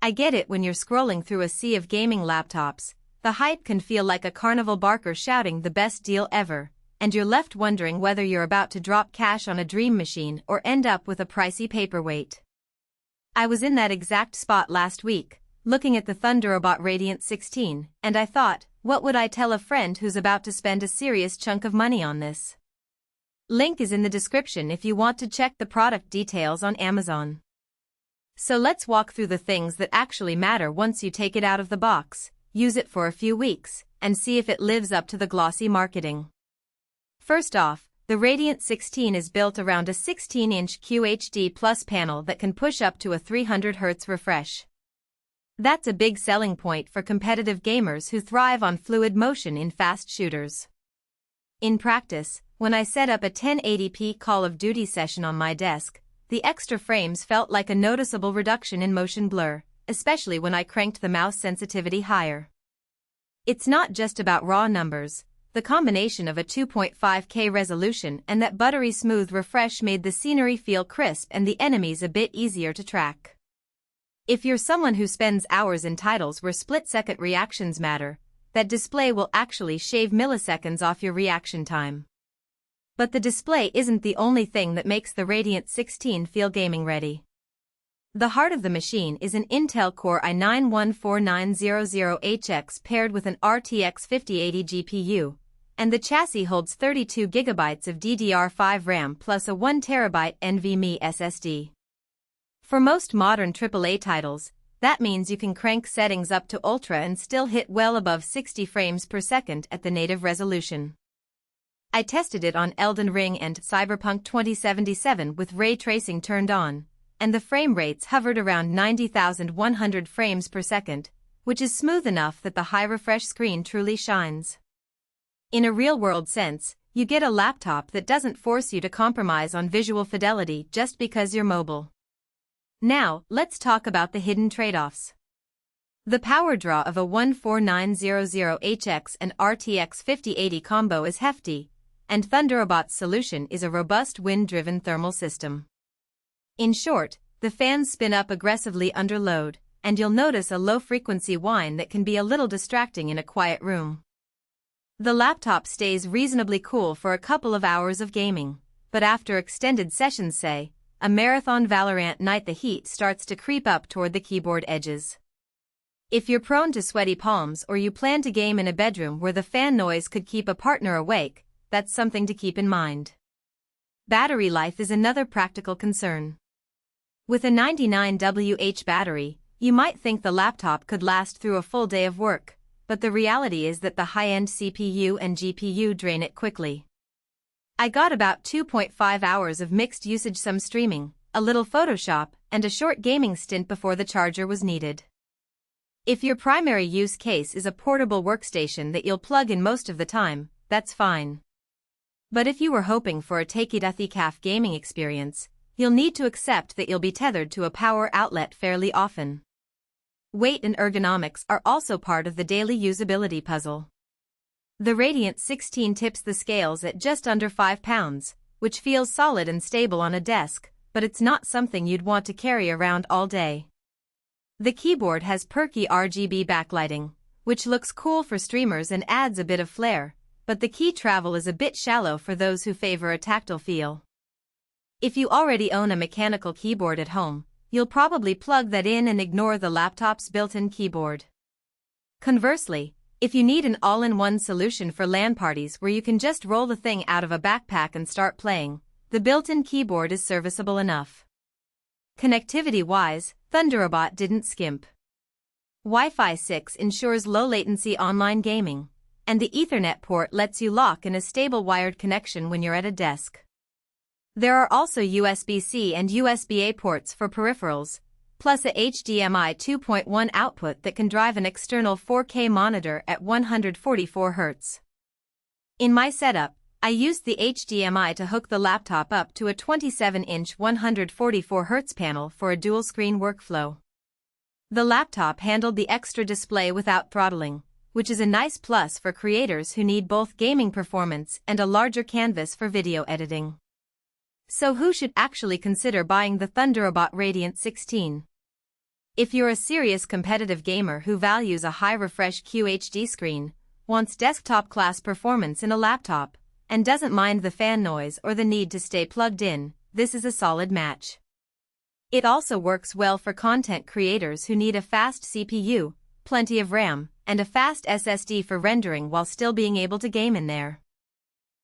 I get it. When you're scrolling through a sea of gaming laptops, the hype can feel like a carnival barker shouting the best deal ever, and you're left wondering whether you're about to drop cash on a dream machine or end up with a pricey paperweight. I was in that exact spot last week, looking at the Thunderobot Radiant 16, and I thought, what would I tell a friend who's about to spend a serious chunk of money on this? Link is in the description if you want to check the product details on Amazon. So let's walk through the things that actually matter once you take it out of the box, use it for a few weeks, and see if it lives up to the glossy marketing. First off, the Radiant 16 is built around a 16-inch QHD Plus panel that can push up to a 300Hz refresh. That's a big selling point for competitive gamers who thrive on fluid motion in fast shooters. In practice, when I set up a 1080p Call of Duty session on my desk, the extra frames felt like a noticeable reduction in motion blur, especially when I cranked the mouse sensitivity higher. It's not just about raw numbers. The combination of a 2.5K resolution and that buttery smooth refresh made the scenery feel crisp and the enemies a bit easier to track. If you're someone who spends hours in titles where split-second reactions matter, that display will actually shave milliseconds off your reaction time. But the display isn't the only thing that makes the Radiant 16 feel gaming ready. The heart of the machine is an Intel Core i9-14900HX paired with an RTX 5080 GPU, and the chassis holds 32 GB of DDR5 RAM plus a 1TB NVMe SSD. For most modern AAA titles, that means you can crank settings up to Ultra and still hit well above 60 frames per second at the native resolution. I tested it on Elden Ring and Cyberpunk 2077 with ray tracing turned on, and the frame rates hovered around 90,100 frames per second, which is smooth enough that the high refresh screen truly shines. In a real-world sense, you get a laptop that doesn't force you to compromise on visual fidelity just because you're mobile. Now, let's talk about the hidden trade-offs. The power draw of a 14900HX and RTX 5080 combo is hefty, and Thunderobot's solution is a robust wind-driven thermal system. In short, the fans spin up aggressively under load, and you'll notice a low-frequency whine that can be a little distracting in a quiet room. The laptop stays reasonably cool for a couple of hours of gaming, but after extended sessions, say, a marathon Valorant night, the heat starts to creep up toward the keyboard edges. If you're prone to sweaty palms or you plan to game in a bedroom where the fan noise could keep a partner awake, that's something to keep in mind. Battery life is another practical concern. With a 99 Wh battery, you might think the laptop could last through a full day of work, but the reality is that the high-end CPU and GPU drain it quickly. I got about 2.5 hours of mixed usage, some streaming, a little Photoshop, and a short gaming stint before the charger was needed. If your primary use case is a portable workstation that you'll plug in most of the time, that's fine. But if you were hoping for a takey-calf gaming experience, you'll need to accept that you'll be tethered to a power outlet fairly often. Weight and ergonomics are also part of the daily usability puzzle. The Radiant 16 tips the scales at just under 5 pounds, which feels solid and stable on a desk, but it's not something you'd want to carry around all day. The keyboard has perky RGB backlighting, which looks cool for streamers and adds a bit of flair, but the key travel is a bit shallow for those who favor a tactile feel. If you already own a mechanical keyboard at home, you'll probably plug that in and ignore the laptop's built-in keyboard. Conversely, if you need an all-in-one solution for LAN parties where you can just roll the thing out of a backpack and start playing, the built-in keyboard is serviceable enough. Connectivity-wise, Thunderobot didn't skimp. Wi-Fi 6 ensures low-latency online gaming, and the Ethernet port lets you lock in a stable wired connection when you're at a desk. There are also USB-C and USB-A ports for peripherals, plus a HDMI 2.1 output that can drive an external 4K monitor at 144 Hz. In my setup, I used the HDMI to hook the laptop up to a 27-inch 144 Hz panel for a dual-screen workflow. The laptop handled the extra display without throttling, which is a nice plus for creators who need both gaming performance and a larger canvas for video editing. So who should actually consider buying the Thunderobot Radiant 16? If you're a serious competitive gamer who values a high refresh QHD screen, wants desktop-class performance in a laptop, and doesn't mind the fan noise or the need to stay plugged in, this is a solid match. It also works well for content creators who need a fast CPU, plenty of RAM, and a fast SSD for rendering while still being able to game in there.